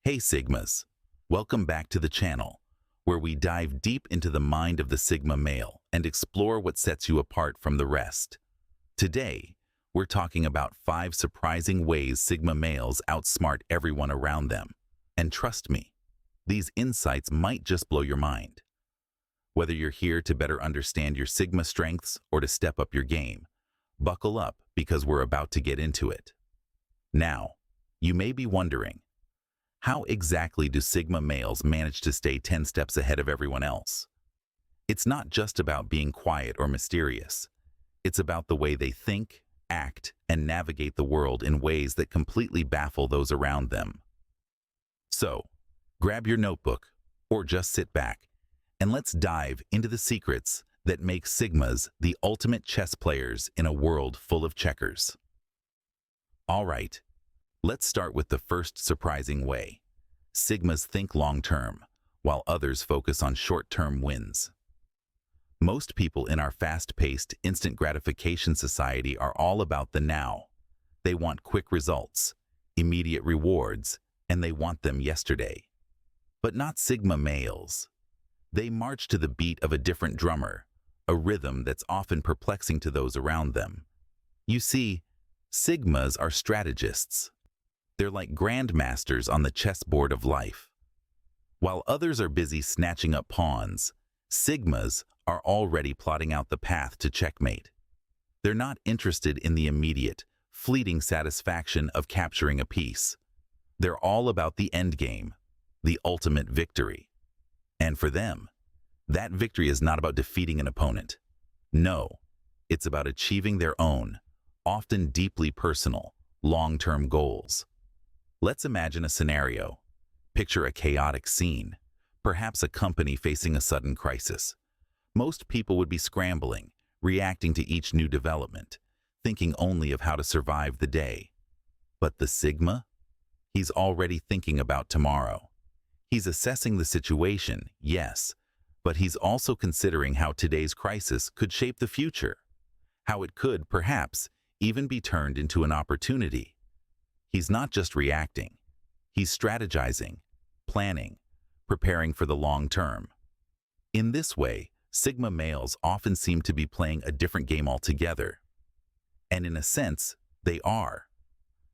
Hey Sigmas, welcome back to the channel, where we dive deep into the mind of the Sigma male and explore what sets you apart from the rest. Today, we're talking about 5 surprising ways Sigma males outsmart everyone around them. And trust me, these insights might just blow your mind. Whether you're here to better understand your Sigma strengths or to step up your game, buckle up because we're about to get into it. Now, you may be wondering, how exactly do Sigma males manage to stay 10 steps ahead of everyone else? It's not just about being quiet or mysterious. It's about the way they think, act, and navigate the world in ways that completely baffle those around them. So, grab your notebook or just sit back and let's dive into the secrets that make Sigmas the ultimate chess players in a world full of checkers. All right, let's start with the first surprising way. Sigmas think long-term, while others focus on short-term wins. Most people in our fast-paced, instant gratification society are all about the now. They want quick results, immediate rewards, and they want them yesterday. But not Sigma males. They march to the beat of a different drummer, a rhythm that's often perplexing to those around them. You see, Sigmas are strategists. They're like grandmasters on the chessboard of life. While others are busy snatching up pawns, Sigmas are already plotting out the path to checkmate. They're not interested in the immediate, fleeting satisfaction of capturing a piece. They're all about the endgame, the ultimate victory. And for them, that victory is not about defeating an opponent. No, it's about achieving their own, often deeply personal, long-term goals. Let's imagine a scenario. Picture a chaotic scene, perhaps a company facing a sudden crisis. Most people would be scrambling, reacting to each new development, thinking only of how to survive the day. But the Sigma? He's already thinking about tomorrow. He's assessing the situation, yes, but he's also considering how today's crisis could shape the future, how it could, perhaps, even be turned into an opportunity. He's not just reacting. He's strategizing, planning, preparing for the long term. In this way, Sigma males often seem to be playing a different game altogether. And in a sense, they are.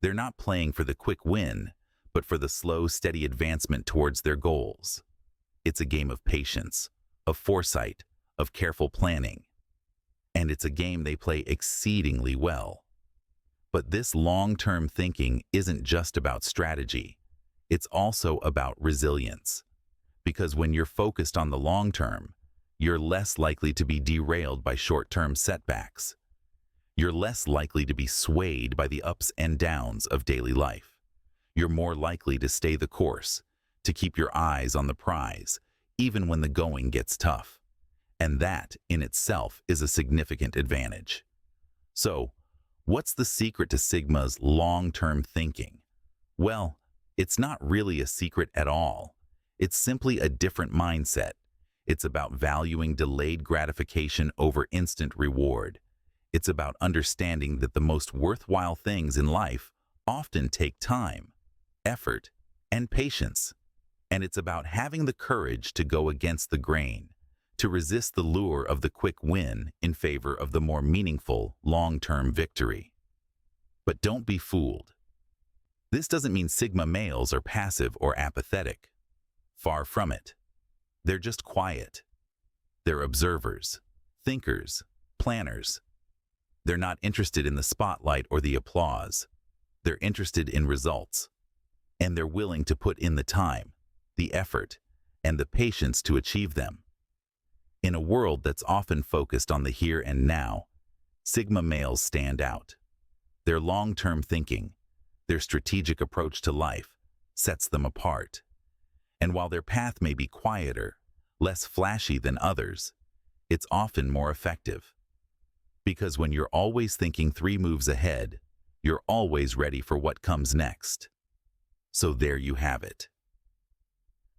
They're not playing for the quick win, but for the slow, steady advancement towards their goals. It's a game of patience, of foresight, of careful planning. And it's a game they play exceedingly well. But this long-term thinking isn't just about strategy. It's also about resilience. Because when you're focused on the long term, you're less likely to be derailed by short-term setbacks. You're less likely to be swayed by the ups and downs of daily life. You're more likely to stay the course, to keep your eyes on the prize, even when the going gets tough. And that, in itself, is a significant advantage. So, what's the secret to Sigma's long-term thinking? Well, it's not really a secret at all. It's simply a different mindset. It's about valuing delayed gratification over instant reward. It's about understanding that the most worthwhile things in life often take time, effort, and patience. And it's about having the courage to go against the grain, to resist the lure of the quick win in favor of the more meaningful, long-term victory. But don't be fooled. This doesn't mean Sigma males are passive or apathetic. Far from it. They're just quiet. They're observers, thinkers, planners. They're not interested in the spotlight or the applause. They're interested in results. And they're willing to put in the time, the effort, and the patience to achieve them. In a world that's often focused on the here and now, Sigma males stand out. Their long-term thinking, their strategic approach to life, sets them apart. And while their path may be quieter, less flashy than others, it's often more effective. Because when you're always thinking 3 moves ahead, you're always ready for what comes next. So there you have it.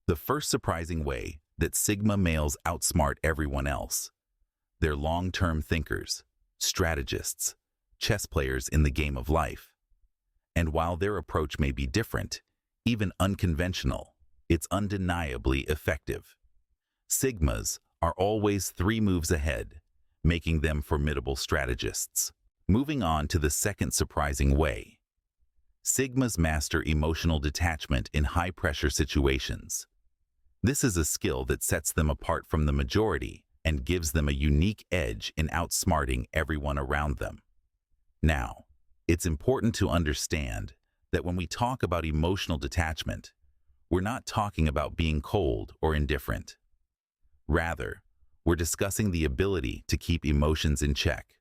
The first surprising way that Sigma males outsmart everyone else. They're long-term thinkers, strategists, chess players in the game of life. And while their approach may be different, Even unconventional, it's undeniably effective. Sigmas are always 3 moves ahead, making them formidable strategists. Moving on to the second surprising way. Sigmas master emotional detachment in high-pressure situations. This is a skill that sets them apart from the majority and gives them a unique edge in outsmarting everyone around them. Now, it's important to understand that when we talk about emotional detachment, we're not talking about being cold or indifferent. Rather, we're discussing the ability to keep emotions in check,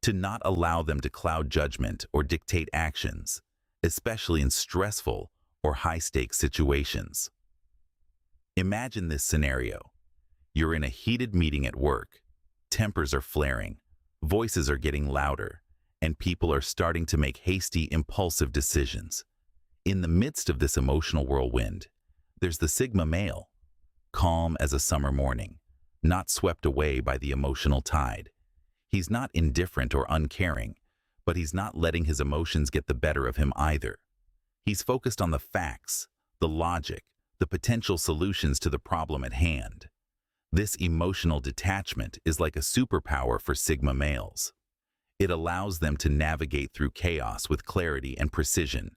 to not allow them to cloud judgment or dictate actions, especially in stressful or high-stakes situations. Imagine this scenario. You're in a heated meeting at work. Tempers are flaring, voices are getting louder, and people are starting to make hasty, impulsive decisions. In the midst of this emotional whirlwind, there's the Sigma male, calm as a summer morning, not swept away by the emotional tide. He's not indifferent or uncaring, but he's not letting his emotions get the better of him either. He's focused on the facts, the logic, the potential solutions to the problem at hand. This emotional detachment is like a superpower for Sigma males. It allows them to navigate through chaos with clarity and precision,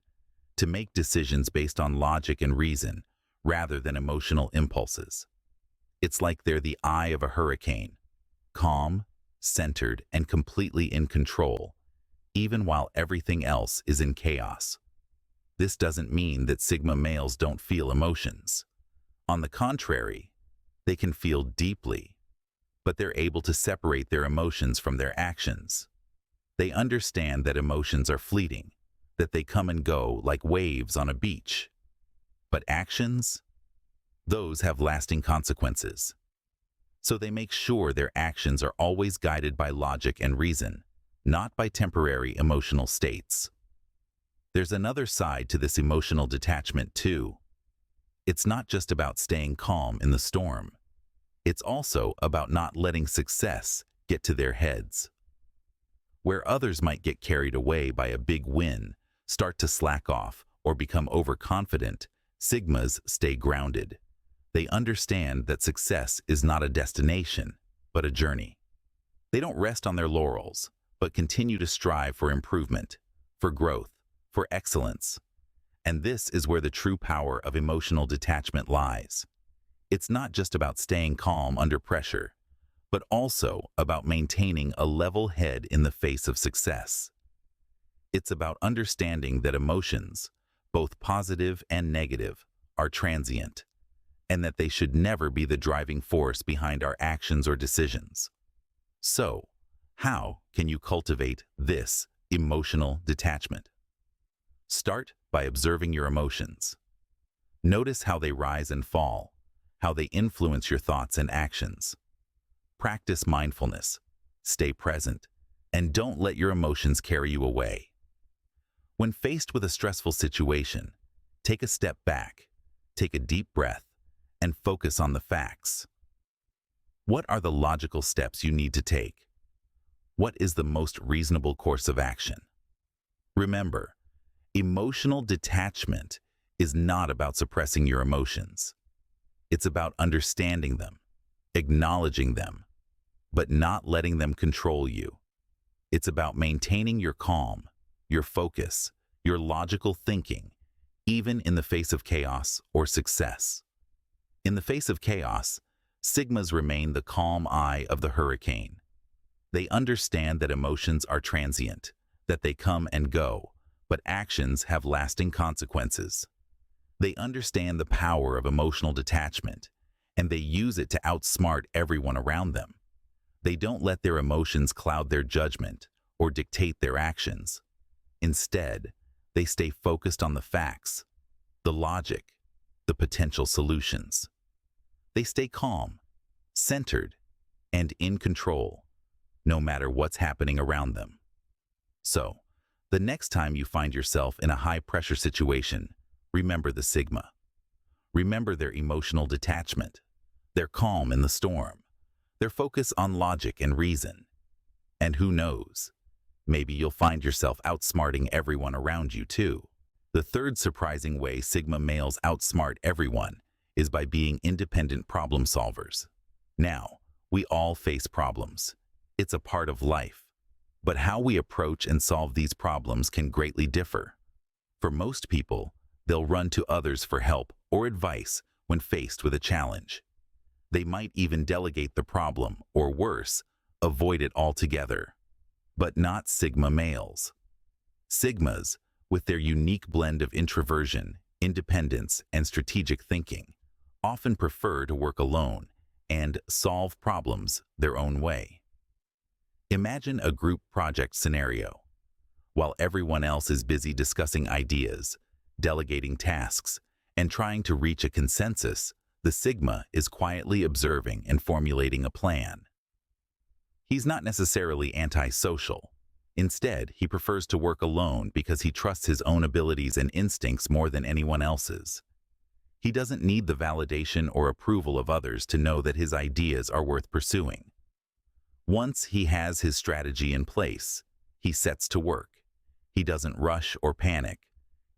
to make decisions based on logic and reason rather than emotional impulses. It's like they're the eye of a hurricane, calm, centered, and completely in control, even while everything else is in chaos. This doesn't mean that Sigma males don't feel emotions. On the contrary, they can feel deeply, but they're able to separate their emotions from their actions. They understand that emotions are fleeting, that they come and go like waves on a beach. But actions? Those have lasting consequences. So they make sure their actions are always guided by logic and reason, not by temporary emotional states. There's another side to this emotional detachment too. It's not just about staying calm in the storm. It's also about not letting success get to their heads. Where others might get carried away by a big win, start to slack off, or become overconfident, Sigmas stay grounded. They understand that success is not a destination, but a journey. They don't rest on their laurels, but continue to strive for improvement, for growth, for excellence. And this is where the true power of emotional detachment lies. It's not just about staying calm under pressure, but also about maintaining a level head in the face of success. It's about understanding that emotions, both positive and negative, are transient, and that they should never be the driving force behind our actions or decisions. So, how can you cultivate this emotional detachment? Start by observing your emotions. Notice how they rise and fall, how they influence your thoughts and actions. Practice mindfulness, stay present, and don't let your emotions carry you away. When faced with a stressful situation, take a step back, take a deep breath, and focus on the facts. What are the logical steps you need to take? What is the most reasonable course of action? Remember, emotional detachment is not about suppressing your emotions. It's about understanding them, acknowledging them, but not letting them control you. It's about maintaining your calm, your focus, your logical thinking, even in the face of chaos or success. In the face of chaos, Sigmas remain the calm eye of the hurricane. They understand that emotions are transient, that they come and go, but actions have lasting consequences. They understand the power of emotional detachment, and they use it to outsmart everyone around them. They don't let their emotions cloud their judgment or dictate their actions. Instead, they stay focused on the facts, the logic, the potential solutions. They stay calm, centered, and in control, no matter what's happening around them. So, the next time you find yourself in a high-pressure situation, remember the Sigma. Remember their emotional detachment, their calm in the storm, their focus on logic and reason. And who knows, maybe you'll find yourself outsmarting everyone around you too. The third surprising way Sigma males outsmart everyone is by being independent problem solvers. Now, we all face problems. It's a part of life. But how we approach and solve these problems can greatly differ. For most people, they'll run to others for help or advice when faced with a challenge. They might even delegate the problem, or worse, avoid it altogether. But not Sigma males. Sigmas, with their unique blend of introversion, independence, and strategic thinking, often prefer to work alone and solve problems their own way. Imagine a group project scenario. While everyone else is busy discussing ideas, delegating tasks, and trying to reach a consensus, the Sigma is quietly observing and formulating a plan. He's not necessarily antisocial. Instead, he prefers to work alone because he trusts his own abilities and instincts more than anyone else's. He doesn't need the validation or approval of others to know that his ideas are worth pursuing. Once he has his strategy in place, he sets to work. He doesn't rush or panic.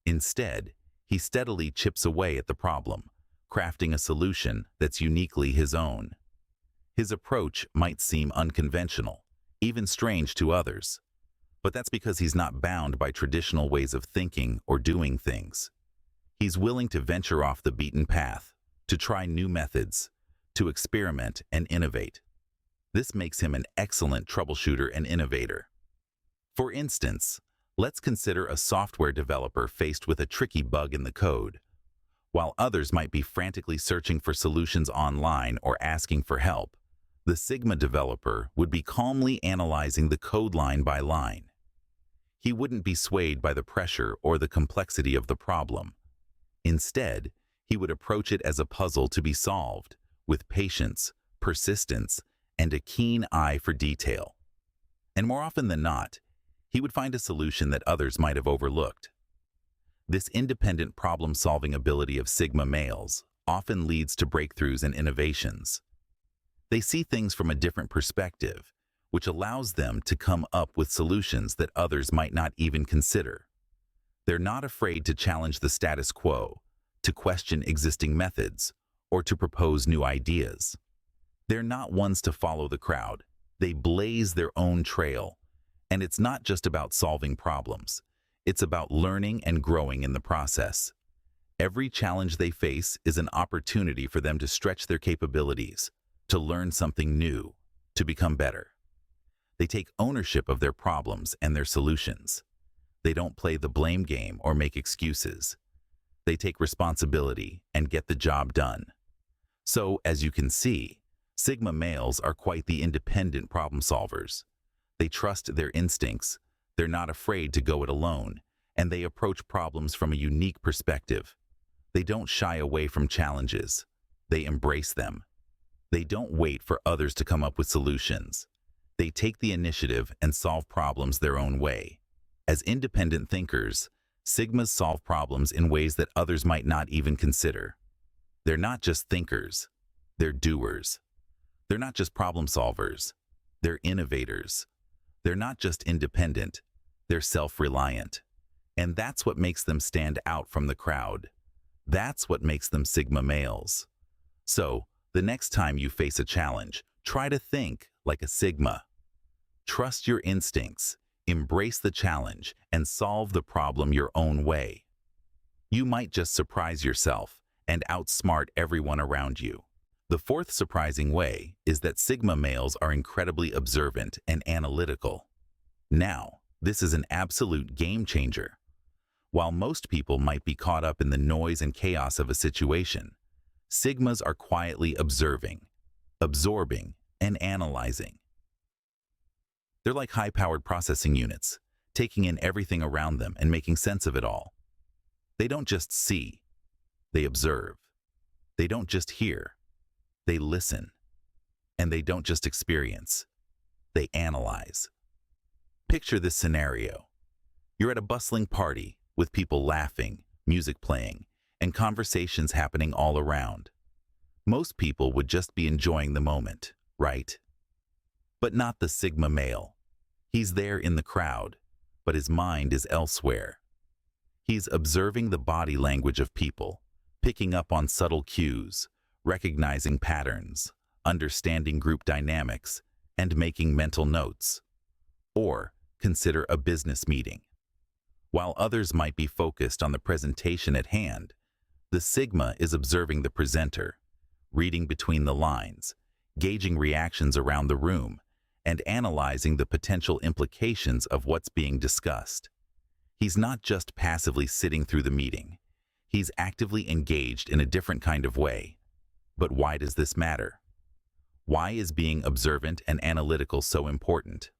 Instead, he steadily chips away at the problem, crafting a solution that's uniquely his own. His approach might seem unconventional, even strange to others, but that's because he's not bound by traditional ways of thinking or doing things. He's willing to venture off the beaten path, to try new methods, to experiment and innovate. This makes him an excellent troubleshooter and innovator. For instance, let's consider a software developer faced with a tricky bug in the code. While others might be frantically searching for solutions online or asking for help, the Sigma developer would be calmly analyzing the code line by line. He wouldn't be swayed by the pressure or the complexity of the problem. Instead, he would approach it as a puzzle to be solved, with patience, persistence, and a keen eye for detail. And more often than not, he would find a solution that others might have overlooked. This independent problem-solving ability of Sigma males often leads to breakthroughs and innovations. They see things from a different perspective, which allows them to come up with solutions that others might not even consider. They're not afraid to challenge the status quo, to question existing methods, or to propose new ideas. They're not ones to follow the crowd. They blaze their own trail. And it's not just about solving problems. It's about learning and growing in the process. Every challenge they face is an opportunity for them to stretch their capabilities, to learn something new, to become better. They take ownership of their problems and their solutions. They don't play the blame game or make excuses. They take responsibility and get the job done. So, as you can see, Sigma males are quite the independent problem solvers. They trust their instincts, they're not afraid to go it alone, and they approach problems from a unique perspective. They don't shy away from challenges. They embrace them. They don't wait for others to come up with solutions. They take the initiative and solve problems their own way. As independent thinkers, Sigmas solve problems in ways that others might not even consider. They're not just thinkers, they're doers. They're not just problem solvers, they're innovators. They're not just independent, they're self-reliant. And that's what makes them stand out from the crowd. That's what makes them Sigma males. So, the next time you face a challenge, try to think like a Sigma. Trust your instincts, embrace the challenge, and solve the problem your own way. You might just surprise yourself and outsmart everyone around you. The fourth surprising way is that Sigma males are incredibly observant and analytical. Now, this is an absolute game changer. While most people might be caught up in the noise and chaos of a situation, Sigmas are quietly observing, absorbing, and analyzing. They're like high-powered processing units, taking in everything around them and making sense of it all. They don't just see, they observe. They don't just hear, they listen. And they don't just experience, they analyze. Picture this scenario. You're at a bustling party with people laughing, music playing, and conversations happening all around. Most people would just be enjoying the moment, right? But not the Sigma male. He's there in the crowd, but his mind is elsewhere. He's observing the body language of people, picking up on subtle cues, recognizing patterns, understanding group dynamics, and making mental notes. Or consider a business meeting. While others might be focused on the presentation at hand, the Sigma is observing the presenter, reading between the lines, gauging reactions around the room, and analyzing the potential implications of what's being discussed. He's not just passively sitting through the meeting. He's actively engaged in a different kind of way. But why does this matter? Why is being observant and analytical so important?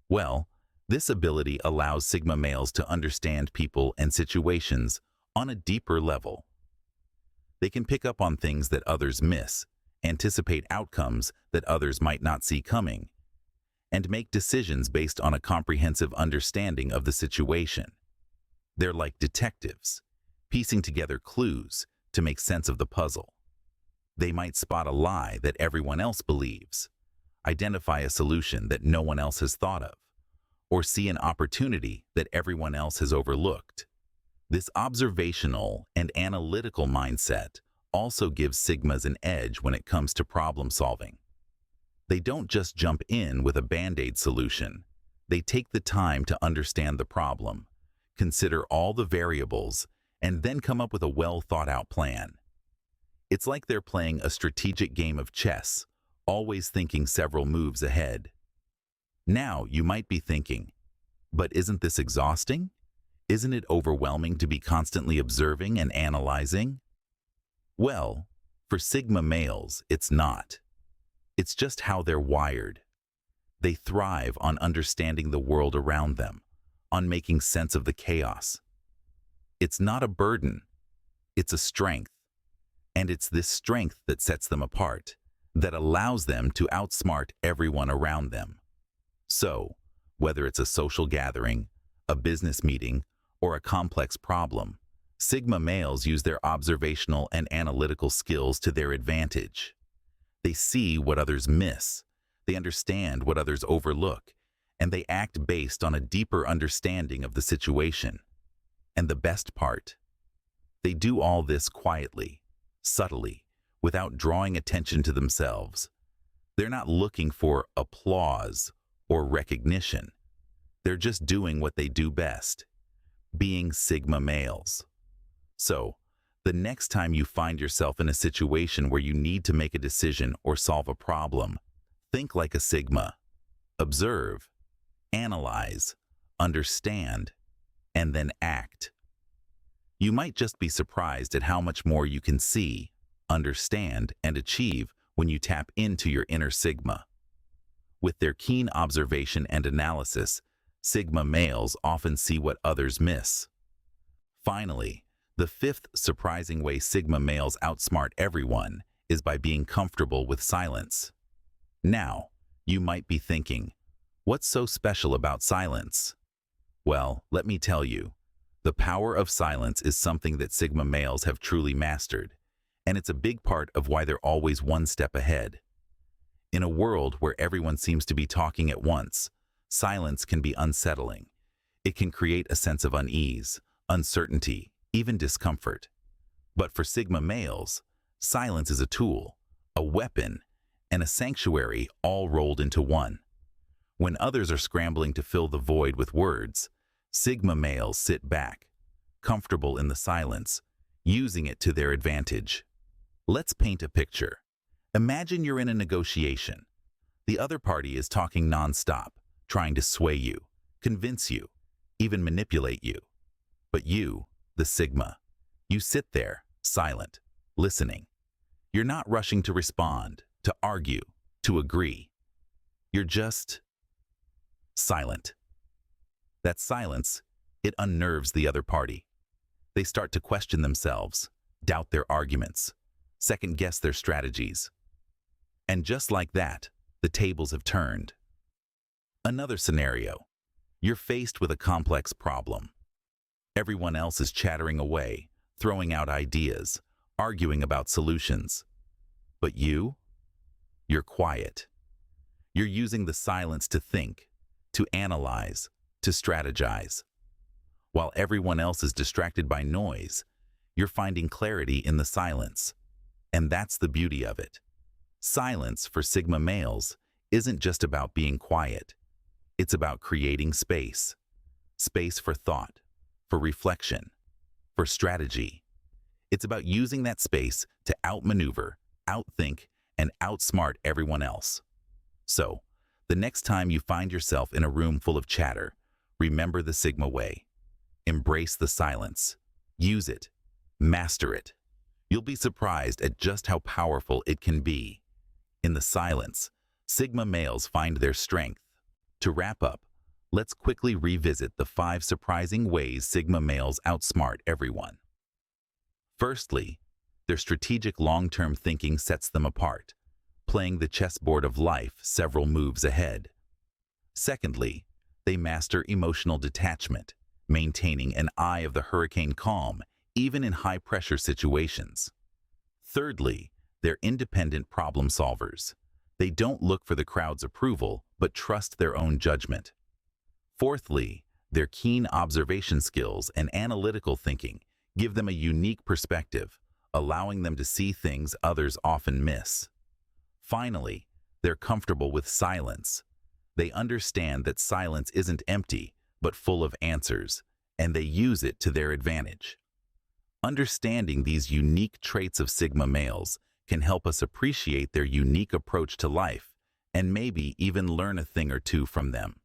Well, this ability allows Sigma males to understand people and situations on a deeper level. They can pick up on things that others miss, anticipate outcomes that others might not see coming, and make decisions based on a comprehensive understanding of the situation. They're like detectives, piecing together clues to make sense of the puzzle. They might spot a lie that everyone else believes, identify a solution that no one else has thought of, or see an opportunity that everyone else has overlooked. This observational and analytical mindset also gives Sigmas an edge when it comes to problem solving. They don't just jump in with a band-aid solution. They take the time to understand the problem, consider all the variables, and then come up with a well-thought-out plan. It's like they're playing a strategic game of chess, always thinking several moves ahead. Now you might be thinking, but isn't this exhausting? Isn't it overwhelming to be constantly observing and analyzing? Well, for Sigma males, it's not. It's just how they're wired. They thrive on understanding the world around them, on making sense of the chaos. It's not a burden, it's a strength. And it's this strength that sets them apart, that allows them to outsmart everyone around them. So, whether it's a social gathering, a business meeting, or a complex problem, Sigma males use their observational and analytical skills to their advantage. They see what others miss, they understand what others overlook, and they act based on a deeper understanding of the situation. And the best part, they do all this quietly, subtly, without drawing attention to themselves. They're not looking for applause or recognition. They're just doing what they do best, being Sigma males. So, the next time you find yourself in a situation where you need to make a decision or solve a problem, think like a Sigma. Observe, analyze, understand, and then act. You might just be surprised at how much more you can see, understand, and achieve when you tap into your inner Sigma. With their keen observation and analysis, Sigma males often see what others miss. Finally, the fifth surprising way Sigma males outsmart everyone is by being comfortable with silence. Now, you might be thinking, what's so special about silence? Well, let me tell you, the power of silence is something that Sigma males have truly mastered, and it's a big part of why they're always one step ahead. In a world where everyone seems to be talking at once, silence can be unsettling. It can create a sense of unease, uncertainty, even discomfort. But for Sigma males, silence is a tool, a weapon, and a sanctuary all rolled into one. When others are scrambling to fill the void with words, Sigma males sit back, comfortable in the silence, using it to their advantage. Let's paint a picture. Imagine you're in a negotiation. The other party is talking nonstop, trying to sway you, convince you, even manipulate you. But you, the Sigma, you sit there, silent, listening. You're not rushing to respond, to argue, to agree. You're just silent. That silence, it unnerves the other party. They start to question themselves, doubt their arguments, second-guess their strategies. And just like that, the tables have turned. Another scenario. You're faced with a complex problem. Everyone else is chattering away, throwing out ideas, arguing about solutions. But you're quiet. You're using the silence to think, to analyze, to strategize. While everyone else is distracted by noise, you're finding clarity in the silence. And that's the beauty of it. Silence for Sigma males isn't just about being quiet. It's about creating space. Space for thought, for reflection, for strategy. It's about using that space to outmaneuver, outthink, and outsmart everyone else. So, the next time you find yourself in a room full of chatter, remember the Sigma way. Embrace the silence. Use it. Master it. You'll be surprised at just how powerful it can be. In the silence, Sigma males find their strength. To wrap up, let's quickly revisit the 5 surprising ways Sigma males outsmart everyone. Firstly, their strategic long-term thinking sets them apart, playing the chessboard of life several moves ahead. Secondly, they master emotional detachment, maintaining an eye of the hurricane calm even in high-pressure situations. Thirdly, they're independent problem solvers. They don't look for the crowd's approval, but trust their own judgment. Fourthly, their keen observation skills and analytical thinking give them a unique perspective, allowing them to see things others often miss. Finally, they're comfortable with silence. They understand that silence isn't empty, but full of answers, and they use it to their advantage. Understanding these unique traits of Sigma males can help us appreciate their unique approach to life and maybe even learn a thing or two from them.